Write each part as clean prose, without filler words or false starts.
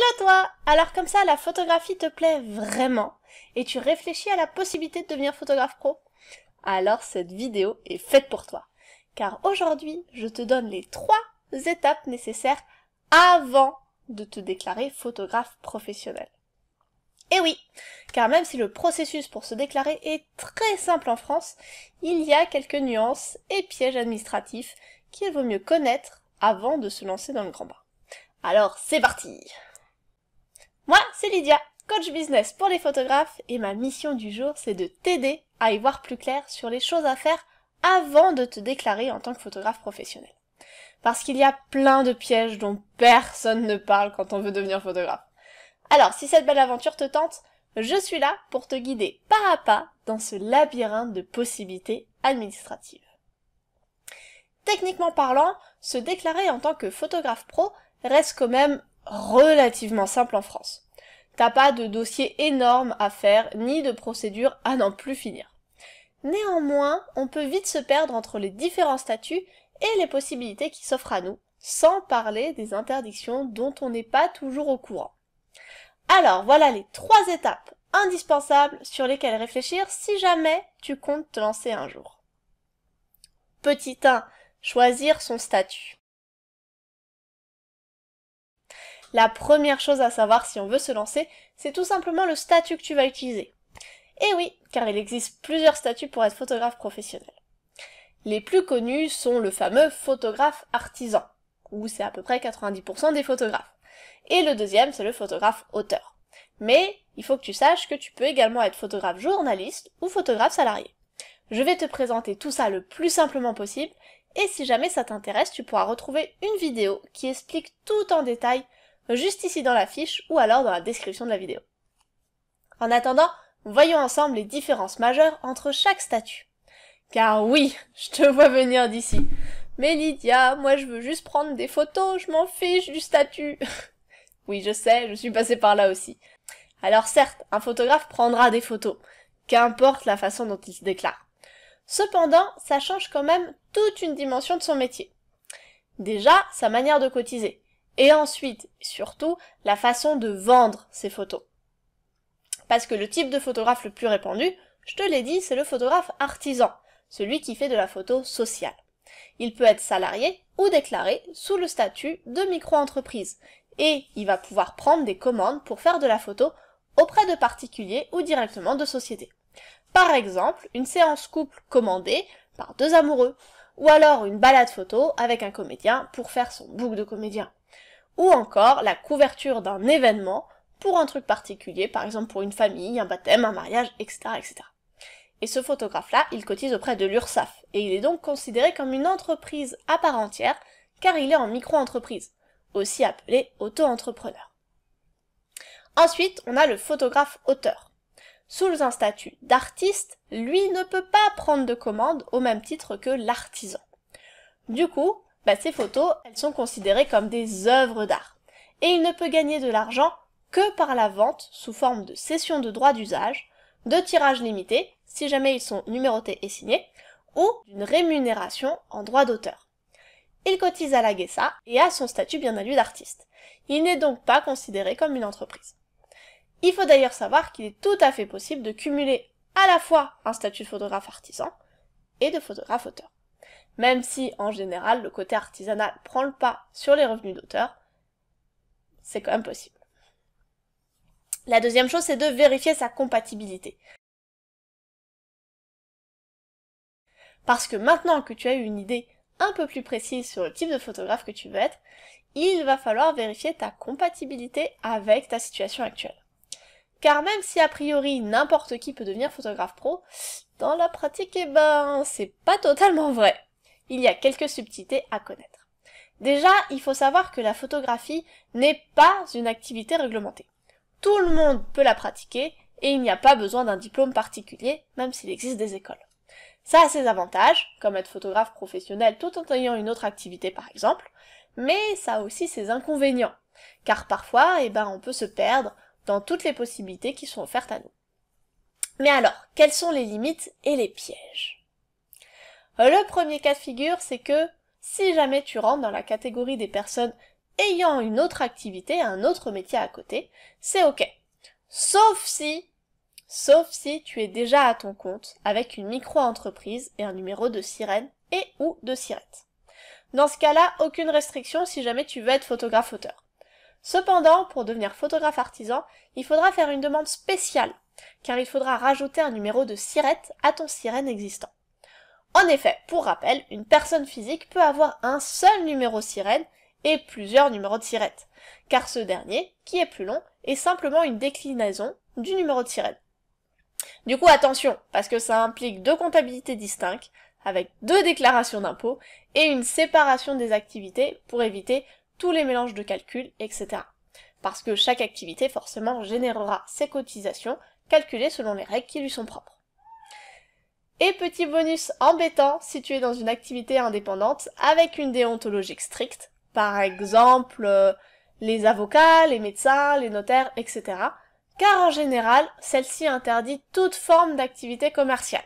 Hello toi! Alors comme ça, la photographie te plaît vraiment et tu réfléchis à la possibilité de devenir photographe pro? Alors cette vidéo est faite pour toi. Car aujourd'hui, je te donne les 3 étapes nécessaires avant de te déclarer photographe professionnel. Et oui, car même si le processus pour se déclarer est très simple en France, il y a quelques nuances et pièges administratifs qu'il vaut mieux connaître avant de se lancer dans le grand bain. Alors c'est parti! Moi, c'est Lydia, coach business pour les photographes, et ma mission du jour, c'est de t'aider à y voir plus clair sur les choses à faire avant de te déclarer en tant que photographe professionnel. Parce qu'il y a plein de pièges dont personne ne parle quand on veut devenir photographe. Alors, si cette belle aventure te tente, je suis là pour te guider pas à pas dans ce labyrinthe de possibilités administratives. Techniquement parlant, se déclarer en tant que photographe pro reste quand même relativement simple en France. T'as pas de dossier énorme à faire, ni de procédure à n'en plus finir. Néanmoins, on peut vite se perdre entre les différents statuts et les possibilités qui s'offrent à nous, sans parler des interdictions dont on n'est pas toujours au courant. Alors voilà les 3 étapes indispensables sur lesquelles réfléchir si jamais tu comptes te lancer un jour. Petit 1, choisir son statut. La première chose à savoir si on veut se lancer, c'est tout simplement le statut que tu vas utiliser. Et oui, car il existe plusieurs statuts pour être photographe professionnel. Les plus connus sont le fameux photographe artisan, où c'est à peu près 90% des photographes. Et le deuxième, c'est le photographe auteur. Mais il faut que tu saches que tu peux également être photographe journaliste ou photographe salarié. Je vais te présenter tout ça le plus simplement possible, et si jamais ça t'intéresse, tu pourras retrouver une vidéo qui explique tout en détail juste ici dans la fiche ou alors dans la description de la vidéo. En attendant, voyons ensemble les différences majeures entre chaque statut. Car oui, je te vois venir d'ici. Mais Lydia, moi je veux juste prendre des photos, je m'en fiche du statut. Oui, je sais, je suis passée par là aussi. Alors certes, un photographe prendra des photos, qu'importe la façon dont il se déclare. Cependant, ça change quand même toute une dimension de son métier. Déjà, sa manière de cotiser. Et ensuite, surtout, la façon de vendre ses photos. Parce que le type de photographe le plus répandu, je te l'ai dit, c'est le photographe artisan, celui qui fait de la photo sociale. Il peut être salarié ou déclaré sous le statut de micro-entreprise, et il va pouvoir prendre des commandes pour faire de la photo auprès de particuliers ou directement de sociétés. Par exemple, une séance couple commandée par 2 amoureux, ou alors une balade photo avec un comédien pour faire son book de comédien. Ou encore la couverture d'un événement pour un truc particulier, par exemple pour une famille, un baptême, un mariage, etc. etc. Et ce photographe-là, il cotise auprès de l'URSSAF, et il est donc considéré comme une entreprise à part entière, car il est en micro-entreprise, aussi appelé auto-entrepreneur. Ensuite, on a le photographe auteur. Sous un statut d'artiste, lui ne peut pas prendre de commandes au même titre que l'artisan. Du coup, ces photos, elles sont considérées comme des œuvres d'art. Et il ne peut gagner de l'argent que par la vente sous forme de cession de droits d'usage, de tirages limités, si jamais ils sont numérotés et signés, ou d'une rémunération en droit d'auteur. Il cotise à la GESA et a son statut bien à lui d'artiste. Il n'est donc pas considéré comme une entreprise. Il faut d'ailleurs savoir qu'il est tout à fait possible de cumuler à la fois un statut de photographe artisan et de photographe auteur. Même si, en général, le côté artisanal prend le pas sur les revenus d'auteur, c'est quand même possible. La deuxième chose, c'est de vérifier sa compatibilité. Parce que maintenant que tu as eu une idée un peu plus précise sur le type de photographe que tu veux être, il va falloir vérifier ta compatibilité avec ta situation actuelle. Car même si a priori n'importe qui peut devenir photographe pro, dans la pratique, c'est pas totalement vrai. Il y a quelques subtilités à connaître. Déjà, il faut savoir que la photographie n'est pas une activité réglementée. Tout le monde peut la pratiquer et il n'y a pas besoin d'un diplôme particulier, même s'il existe des écoles. Ça a ses avantages, comme être photographe professionnel tout en ayant une autre activité par exemple, mais ça a aussi ses inconvénients, car parfois, on peut se perdre dans toutes les possibilités qui sont offertes à nous. Mais alors, quelles sont les limites et les pièges ? Le premier cas de figure, c'est que si jamais tu rentres dans la catégorie des personnes ayant une autre activité, un autre métier à côté, c'est ok. Sauf si tu es déjà à ton compte avec une micro-entreprise et un numéro de sirène et ou de sirette. Dans ce cas-là, aucune restriction si jamais tu veux être photographe-auteur. Cependant, pour devenir photographe artisan, il faudra faire une demande spéciale, car il faudra rajouter un numéro de sirette à ton sirène existant. En effet, pour rappel, une personne physique peut avoir un seul numéro sirène et plusieurs numéros de sirette, car ce dernier, qui est plus long, est simplement une déclinaison du numéro de sirène. Du coup, attention, parce que ça implique deux comptabilités distinctes, avec deux déclarations d'impôts, et une séparation des activités pour éviter tous les mélanges de calculs, etc. Parce que chaque activité, forcément, générera ses cotisations, calculées selon les règles qui lui sont propres. Et petit bonus embêtant, si tu es dans une activité indépendante, avec une déontologie stricte, par exemple, les avocats, les médecins, les notaires, etc., car en général, celle-ci interdit toute forme d'activité commerciale.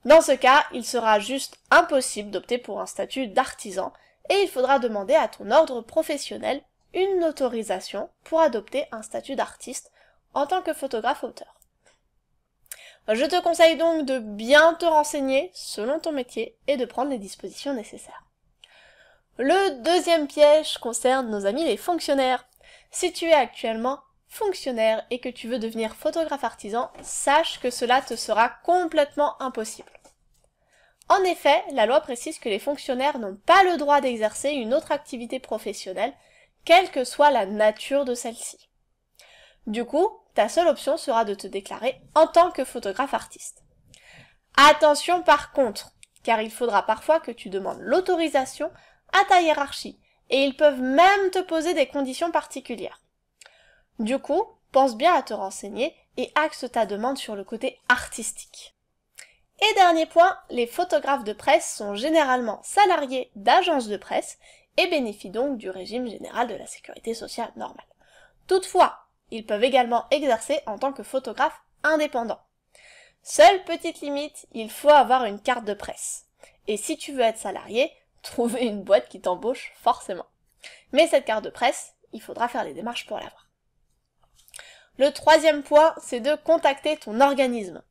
Dans ce cas, il sera juste impossible d'opter pour un statut d'artisan et il faudra demander à ton ordre professionnel une autorisation pour adopter un statut d'artiste en tant que photographe-auteur. Je te conseille donc de bien te renseigner selon ton métier et de prendre les dispositions nécessaires. Le deuxième piège concerne nos amis les fonctionnaires. Si tu es actuellement fonctionnaire et que tu veux devenir photographe artisan, sache que cela te sera complètement impossible. En effet, la loi précise que les fonctionnaires n'ont pas le droit d'exercer une autre activité professionnelle, quelle que soit la nature de celle-ci. Du coup, ta seule option sera de te déclarer en tant que photographe artiste. Attention par contre, car il faudra parfois que tu demandes l'autorisation à ta hiérarchie, et ils peuvent même te poser des conditions particulières. Du coup, pense bien à te renseigner et axe ta demande sur le côté artistique. Et dernier point, les photographes de presse sont généralement salariés d'agences de presse et bénéficient donc du régime général de la sécurité sociale normale. Toutefois, ils peuvent également exercer en tant que photographe indépendant. Seule petite limite, il faut avoir une carte de presse. Et si tu veux être salarié, trouver une boîte qui t'embauche forcément. Mais cette carte de presse, il faudra faire les démarches pour l'avoir. Le troisième point, c'est de contacter ton organisme.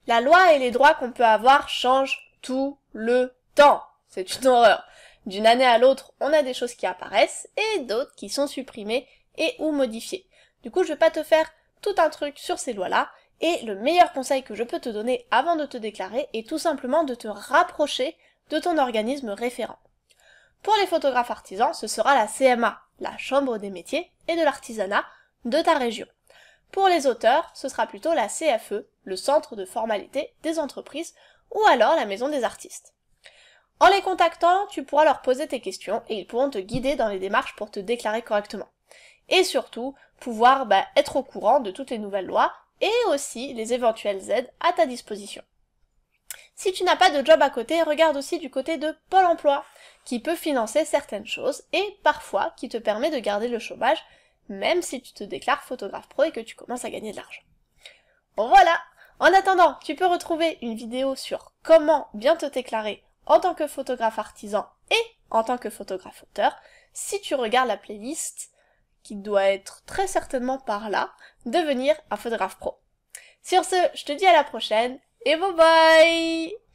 La loi et les droits qu'on peut avoir changent tout le temps. C'est une horreur. D'une année à l'autre, on a des choses qui apparaissent et d'autres qui sont supprimées et ou modifiées. Du coup, je vais pas te faire tout un truc sur ces lois-là et le meilleur conseil que je peux te donner avant de te déclarer est tout simplement de te rapprocher de ton organisme référent. Pour les photographes artisans, ce sera la CMA, la Chambre des métiers et de l'artisanat de ta région. Pour les auteurs, ce sera plutôt la CFE, le Centre de formalité des entreprises, ou alors la Maison des artistes. En les contactant, tu pourras leur poser tes questions et ils pourront te guider dans les démarches pour te déclarer correctement. Et surtout, pouvoir être au courant de toutes les nouvelles lois et aussi les éventuelles aides à ta disposition. Si tu n'as pas de job à côté, regarde aussi du côté de Pôle emploi, qui peut financer certaines choses et parfois qui te permet de garder le chômage, même si tu te déclares photographe pro et que tu commences à gagner de l'argent. Voilà! En attendant, tu peux retrouver une vidéo sur comment bien te déclarer en tant que photographe artisan et en tant que photographe auteur, si tu regardes la playlist, qui doit être très certainement par là, devenir un photographe pro. Sur ce, je te dis à la prochaine, et bye bye!